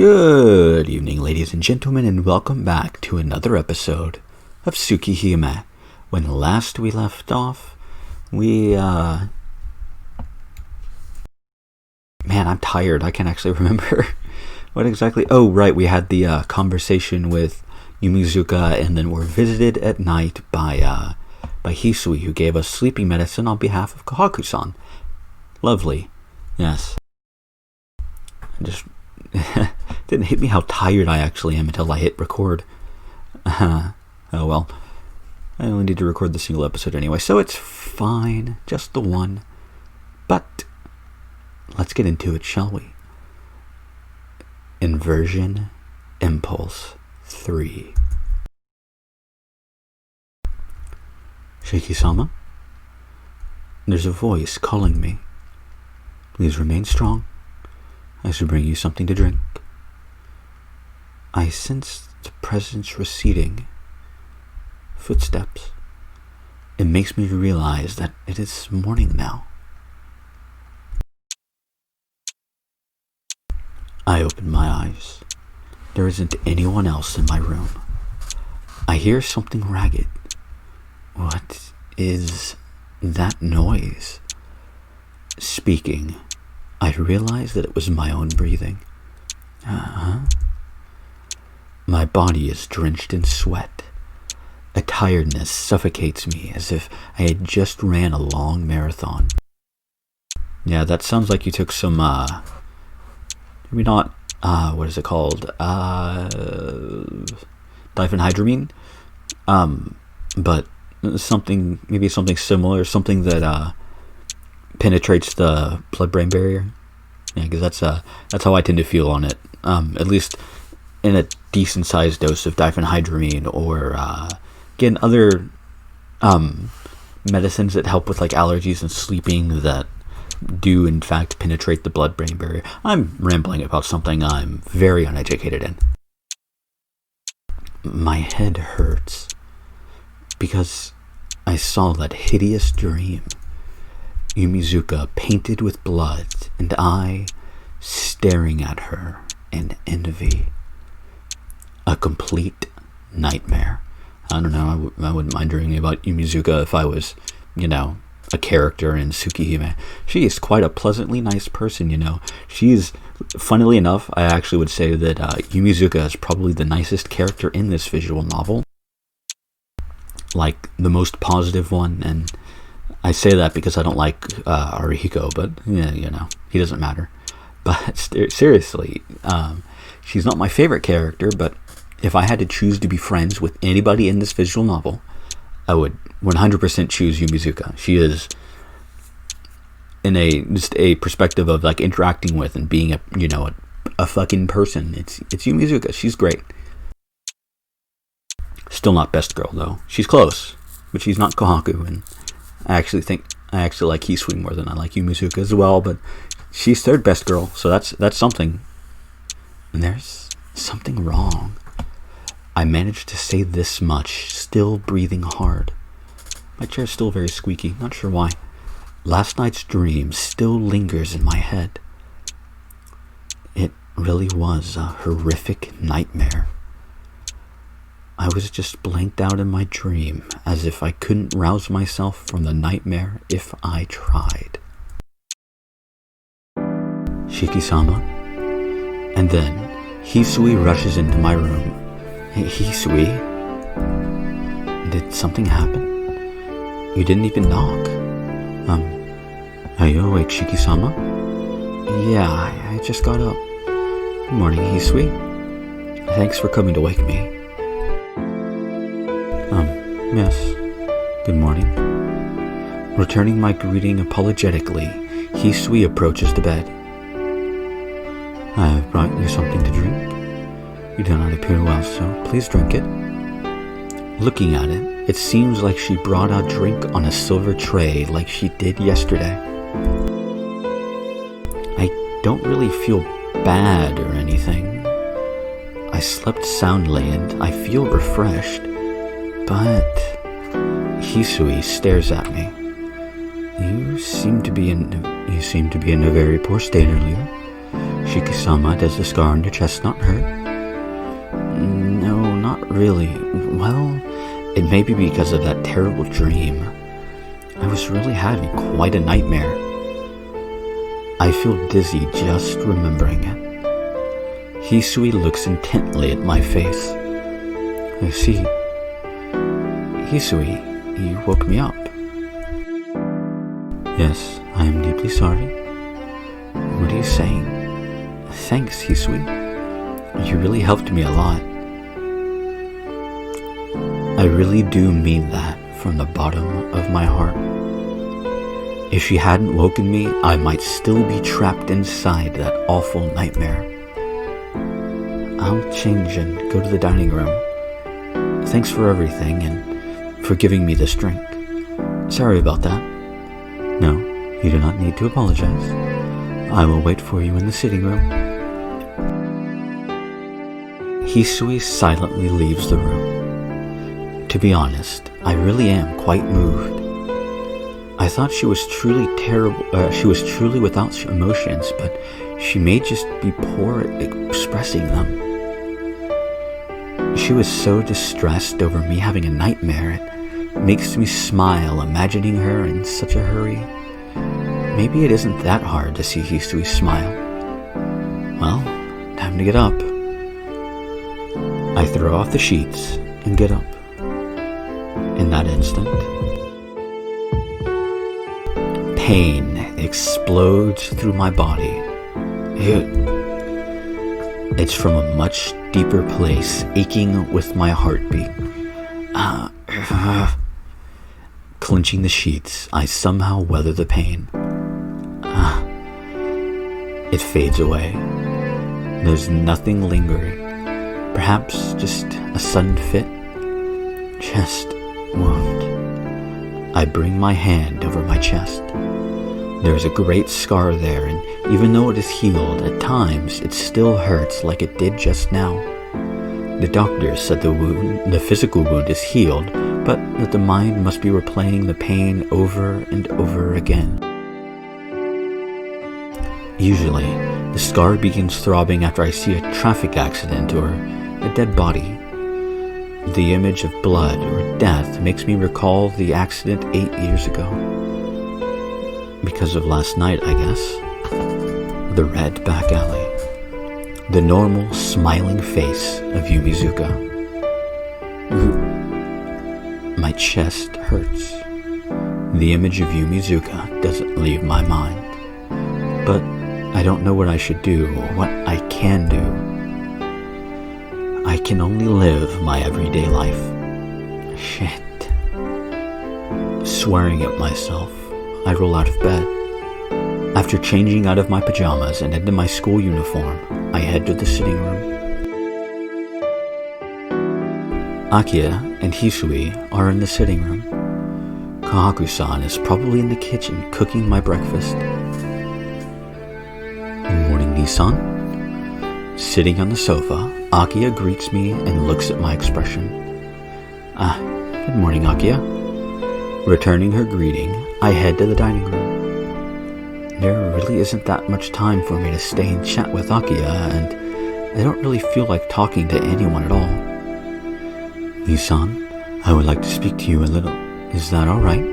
Good evening, ladies and gentlemen, and welcome back to another episode of Tsukihime. When last we left off, man, I'm tired. I can't actually remember what exactly. Oh, right, we had the conversation with Yumizuka, and then we're visited at night by Hisui, who gave us sleeping medicine on behalf of Kohaku-san. Lovely. Yes. I just didn't hit me how tired I actually am until I hit record. Oh well. I only need to record the single episode anyway, so it's fine. Just the one. But let's get into it, shall we? Inversion Impulse 3. Shiki-sama? There's a voice calling me. Please remain strong. I should bring you something to drink. I sense the presence receding. Footsteps. It makes me realize that it is morning now. I open my eyes. There isn't anyone else in my room. I hear something ragged. What is that noise? Speaking, I realized that it was my own breathing. My body is drenched in sweat. A tiredness suffocates me as if I had just ran a long marathon. Yeah, that sounds like you took some, maybe not, what is it called? Diphenhydramine? But maybe something similar, something that, penetrates the blood-brain barrier. Yeah, because that's how I tend to feel on it. At least in a decent-sized dose of diphenhydramine, or again, other medicines that help with like allergies and sleeping that do in fact penetrate the blood-brain barrier. I'm rambling about something I'm very uneducated in. My head hurts because I saw that hideous dream. Yumizuka painted with blood, and I staring at her in envy. A complete nightmare. I don't know, I wouldn't mind dreaming about Yumizuka if I was, a character in Tsukihime. She is quite a pleasantly nice person, She's, funnily enough, I actually would say that Yumizuka is probably the nicest character in this visual novel. Like, the most positive one, and I say that because I don't like Arihiko, but, he doesn't matter. But seriously, she's not my favorite character, but if I had to choose to be friends with anybody in this visual novel, I would 100% choose Yumizuka. She is, in just a perspective of like interacting with and being a fucking person, it's Yumizuka. She's great. Still not best girl though. She's close, but she's not Kohaku, and I actually like Hisui more than I like Yumizuka as well, but she's third best girl, so that's something. And there's something wrong. I managed to say this much, still breathing hard. My chair's still very squeaky, not sure why. Last night's dream still lingers in my head. It really was a horrific nightmare. I was just blanked out in my dream, as if I couldn't rouse myself from the nightmare if I tried. Shiki-sama? And then, Hisui rushes into my room. Hey, Hisui? Did something happen? You didn't even knock. Are you awake, Shiki-sama? Yeah, I just got up. Good morning, Hisui. Thanks for coming to wake me. Yes. Good morning. Returning my greeting apologetically, Hisui approaches the bed. I have brought you something to drink. You do not appear well, so please drink it. Looking at it, it seems like she brought a drink on a silver tray like she did yesterday. I don't really feel bad or anything. I slept soundly and I feel refreshed. But Hisui stares at me. You seem to be in a very poor state earlier. Shiki-sama, does the scar on your chest not hurt? No, not really. Well, it may be because of that terrible dream. I was really having quite a nightmare. I feel dizzy just remembering it. Hisui looks intently at my face. I see. Hisui, you woke me up. Yes, I am deeply sorry. What are you saying? Thanks, Hisui. You really helped me a lot. I really do mean that from the bottom of my heart. If she hadn't woken me, I might still be trapped inside that awful nightmare. I'll change and go to the dining room. Thanks for everything and for giving me this drink. Sorry about that. No, you do not need to apologize. I will wait for you in the sitting room. Hisui silently leaves the room. To be honest, I really am quite moved. I thought she was truly terrible. She was truly without emotions, but she may just be poor at expressing them. She was so distressed over me having a nightmare, it makes me smile imagining her in such a hurry. Maybe it isn't that hard to see Hisui smile. Well, time to get up. I throw off the sheets and get up. In that instant, pain explodes through my body. It's from a much deeper place, aching with my heartbeat. Clenching the sheets, I somehow weather the pain. It fades away. There's nothing lingering. Perhaps just a sudden fit. Chest wound. I bring my hand over my chest. There is a great scar there, and even though it is healed, at times it still hurts like it did just now. The doctor said the physical wound is healed, but that the mind must be replaying the pain over and over again. Usually, the scar begins throbbing after I see a traffic accident or a dead body. The image of blood or death makes me recall the accident 8 years ago. Because of last night, I guess. The red back alley. The normal, smiling face of Yumizuka. My chest hurts. The image of Yumizuka doesn't leave my mind. But I don't know what I should do or what I can do. I can only live my everyday life. Shit. Swearing at myself, I roll out of bed. After changing out of my pajamas and into my school uniform, I head to the sitting room. Akiya and Hisui are in the sitting room. Kahaku-san is probably in the kitchen cooking my breakfast. Morning, Nissan. Sitting on the sofa, Akiya greets me and looks at my expression. Good morning, Akiya. Returning her greeting, I head to the dining room. There really isn't that much time for me to stay and chat with Akiya, and I don't really feel like talking to anyone at all. Nissan, I would like to speak to you a little. Is that alright?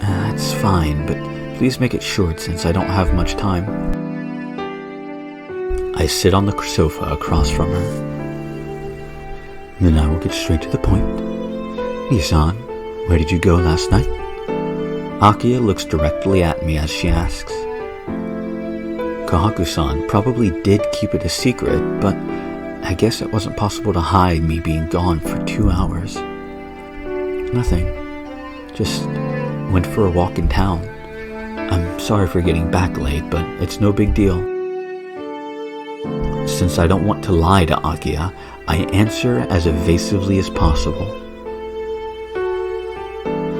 That's fine, but please make it short since I don't have much time. I sit on the sofa across from her. Then I will get straight to the point. Nissan, where did you go last night? Akiya looks directly at me as she asks. Kahaku-san probably did keep it a secret, but I guess it wasn't possible to hide me being gone for 2 hours. Nothing. Just went for a walk in town. I'm sorry for getting back late, but it's no big deal. Since I don't want to lie to Akiya, I answer as evasively as possible.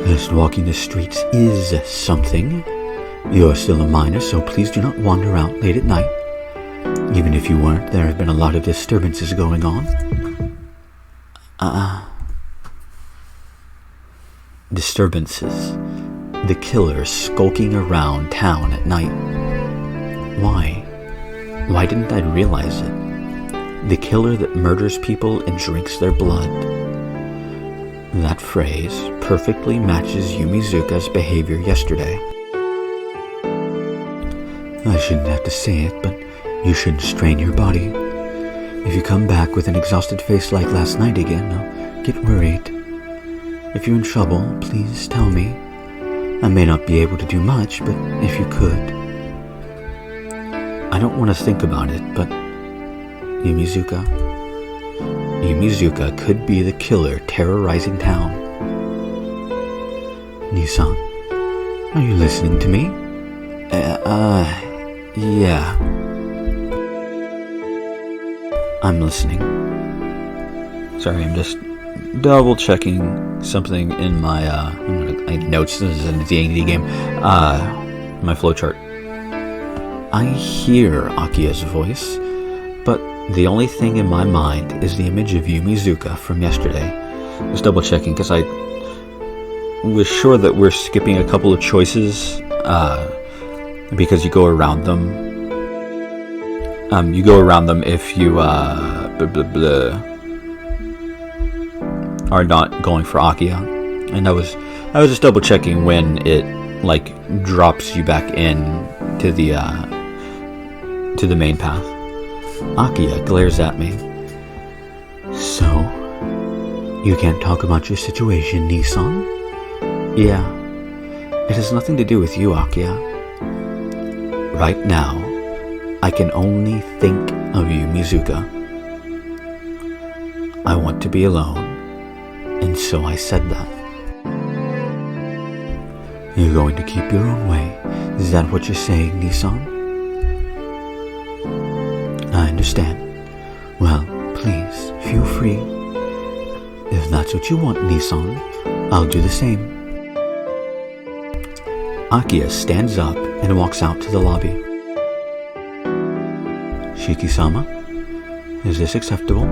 Just walking the streets is something. You're still a minor, so please do not wander out late at night. Even if you weren't, there have been a lot of disturbances going on. Disturbances. The killers skulking around town at night. Why? Why didn't I realize it? The killer that murders people and drinks their blood. That phrase perfectly matches Yumizuka's behavior yesterday. I shouldn't have to say it, but you shouldn't strain your body. If you come back with an exhausted face like last night again, I'll get worried. If you're in trouble, please tell me. I may not be able to do much, but if you could. I don't want to think about it, but Yumizuka could be the killer terrorizing town. Nissan, are you listening to me? Yeah. I'm listening. Sorry, I'm just double checking something in my notes. This is a D&D game. My flowchart. I hear Akia's voice, but the only thing in my mind is the image of Yumizuka from yesterday. Just double checking because I was sure that we're skipping a couple of choices because you go around them. You go around them if you are not going for Akia, and I was just double checking when it drops you back in to the main path. Akia glares at me. So, you can't talk about your situation, Nissan? Yeah. It has nothing to do with you, Akia. Right now, I can only think of you, Mizuka. I want to be alone, and so I said that. You're going to keep your own way. Is that what you're saying, Nissan? I understand. Well, please, feel free. If that's what you want, Nissan, I'll do the same. Akia stands up and walks out to the lobby. Shiki-sama, is this acceptable?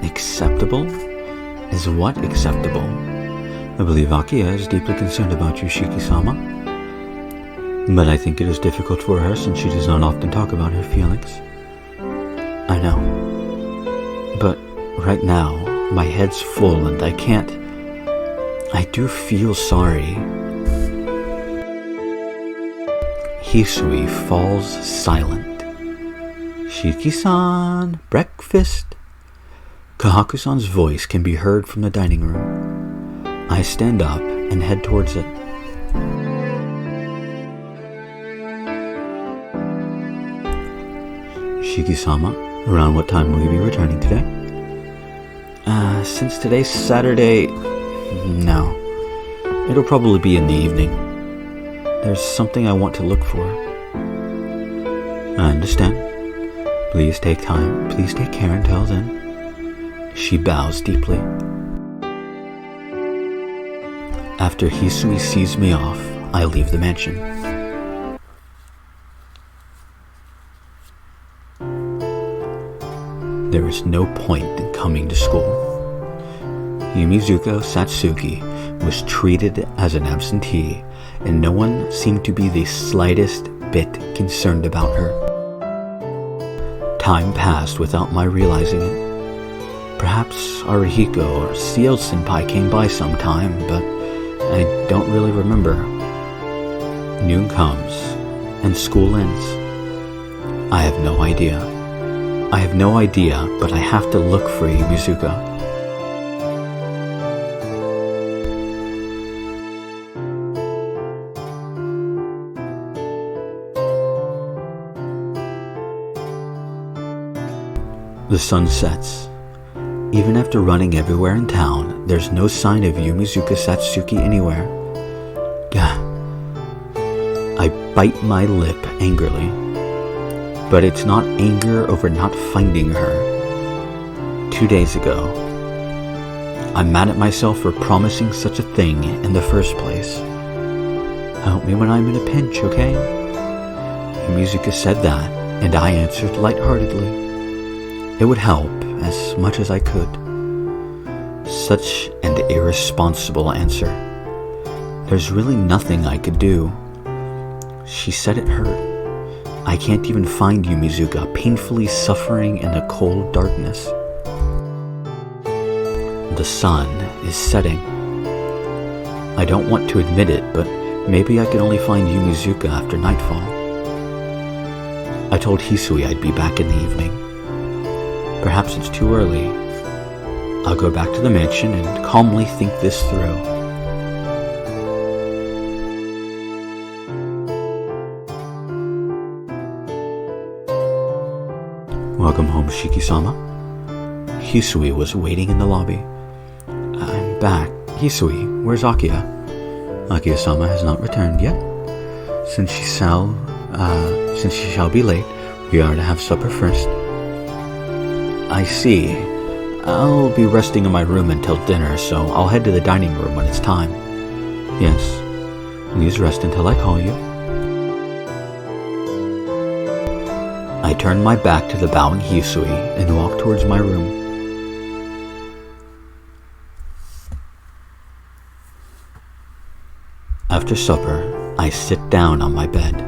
Acceptable? Is what acceptable? I believe Akia is deeply concerned about you, Shiki-sama. But I think it is difficult for her since she does not often talk about her feelings. I know. But right now, my head's full and I can't. I do feel sorry. Hisui falls silent. Shiki-san, breakfast. Kahaku-san's voice can be heard from the dining room. I stand up and head towards it. Shiki-sama, around what time will you be returning today? Since today's Saturday, no. It'll probably be in the evening. There's something I want to look for. I understand. Please take time. Please take care until then. She bows deeply. After Hisui sees me off, I leave the mansion. There is no point in coming to school. Yumizuka Satsuki was treated as an absentee, and no one seemed to be the slightest bit concerned about her. Time passed without my realizing it. Perhaps Arihiko or CL Senpai came by sometime, but I don't really remember. Noon comes, and school ends. I have no idea. But I have to look for Yumizuka. The sun sets. Even after running everywhere in town, there's no sign of Yumizuka Satsuki anywhere. Gah. I bite my lip angrily. But it's not anger over not finding her. 2 days ago, I'm mad at myself for promising such a thing in the first place. Help me when I'm in a pinch, okay? Yumizuka said that, and I answered lightheartedly. It would help as much as I could. Such an irresponsible answer. There's really nothing I could do. She said it hurt. I can't even find Yumizuka, painfully suffering in the cold darkness. The sun is setting. I don't want to admit it, but maybe I can only find Yumizuka after nightfall. I told Hisui I'd be back in the evening. Perhaps it's too early. I'll go back to the mansion and calmly think this through. Welcome home, Shiki-sama. Hisui was waiting in the lobby. I'm back. Hisui, where's Akiya? Akiya-sama has not returned yet. Since she shall be late, we are to have supper first. I see. I'll be resting in my room until dinner, so I'll head to the dining room when it's time. Yes. Please rest until I call you. I turned my back to the bowing Hisui and walked towards my room. After supper, I sit down on my bed.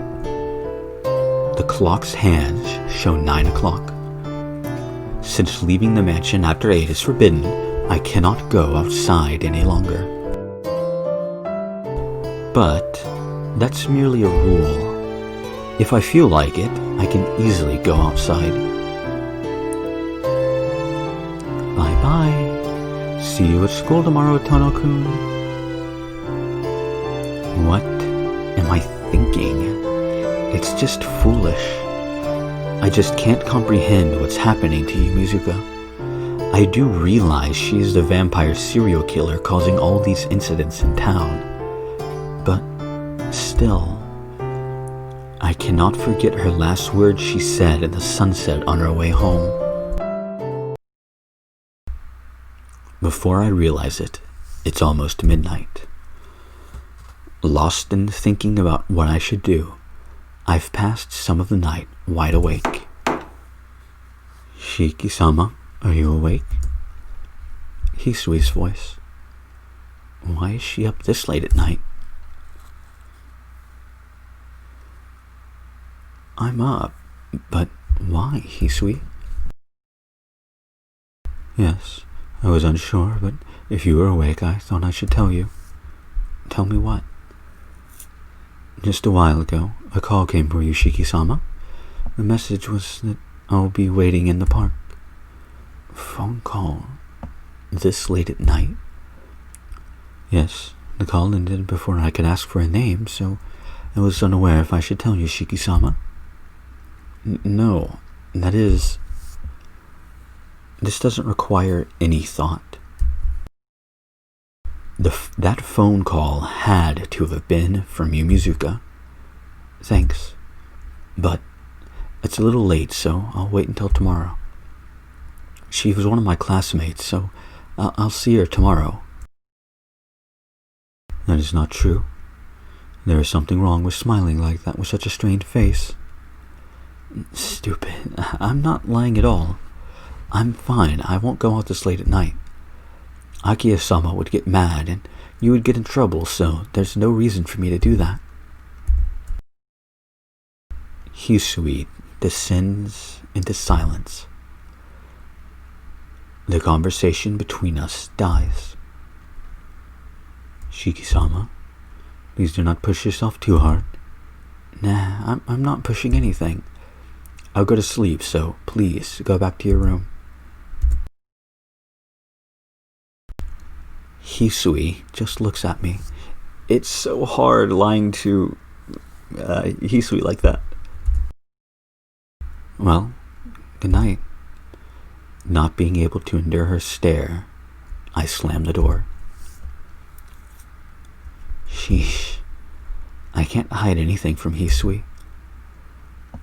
The clock's hands show 9 o'clock. Since leaving the mansion after 8 is forbidden, I cannot go outside any longer. But that's merely a rule. If I feel like it, I can easily go outside. Bye-bye. See you at school tomorrow, Tono-kun. What am I thinking? It's just foolish. I just can't comprehend what's happening to Yumizuka. I do realize she is the vampire serial killer causing all these incidents in town. But still, I cannot forget her last words she said in the sunset on her way home. Before I realize it, it's almost midnight. Lost in thinking about what I should do, I've passed some of the night wide awake. Shiki-sama, are you awake? Hisui's voice. Why is she up this late at night? I'm up, but why, Hisui? Yes, I was unsure, but if you were awake, I thought I should tell you. Tell me what? Just a while ago, a call came for you, Shiki-sama. The message was that I'll be waiting in the park. Phone call? This late at night? Yes, the call ended before I could ask for a name, so I was unaware if I should tell you, Shiki-sama. No, that is... This doesn't require any thought. That phone call had to have been from Yumizuka. Thanks. But it's a little late, so I'll wait until tomorrow. She was one of my classmates, so I'll see her tomorrow. That is not true. There is something wrong with smiling like that with such a strained face. Stupid. I'm not lying at all. I'm fine. I won't go out this late at night. Akiya-sama would get mad and you would get in trouble, so there's no reason for me to do that. Hisui descends into silence. The conversation between us dies. Shiki-sama, please do not push yourself too hard. Nah, I'm not pushing anything. I'll go to sleep, so please go back to your room. Hisui just looks at me. It's so hard lying to Hisui like that. Well, good night. Not being able to endure her stare, I slam the door. Sheesh. I can't hide anything from Hisui.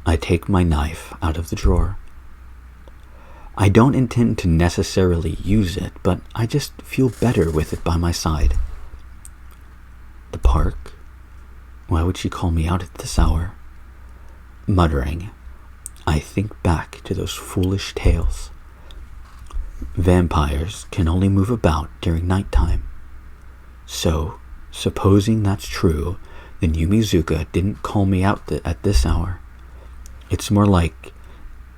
I take my knife out of the drawer. I don't intend to necessarily use it, but I just feel better with it by my side. The park? Why would she call me out at this hour? Muttering, I think back to those foolish tales. Vampires can only move about during nighttime. So, supposing that's true, then Yumizuka didn't call me out at this hour. It's more like,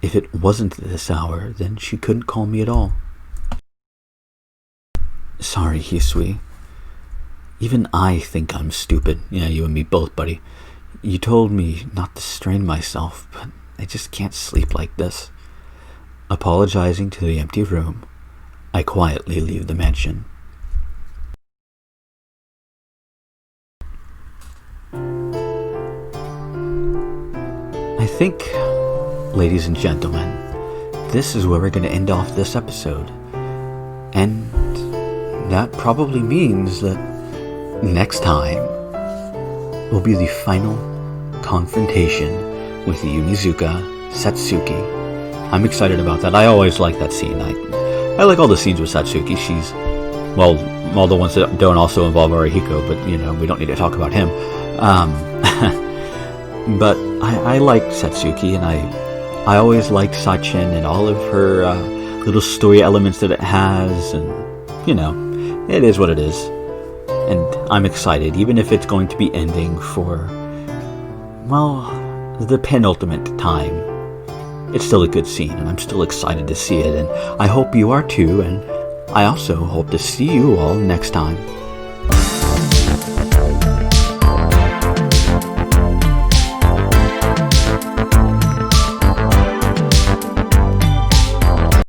if it wasn't this hour, then she couldn't call me at all. Sorry, Hisui. Even I think I'm stupid. Yeah, you and me both, buddy. You told me not to strain myself, but I just can't sleep like this. Apologizing to the empty room, I quietly leave the mansion. I think, ladies and gentlemen, this is where we're going to end off this episode. And that probably means that next time will be the final confrontation with Unizuka Satsuki. I'm excited about that. I always like that scene. I like all the scenes with Satsuki. She's, well, all the ones that don't also involve Arihiko, but, we don't need to talk about him. But I like Satsuki, and I always liked Sachin and all of her little story elements that it has, and, it is what it is. And I'm excited, even if it's going to be ending for, well, the penultimate time. It's still a good scene, and I'm still excited to see it, and I hope you are too, and I also hope to see you all next time.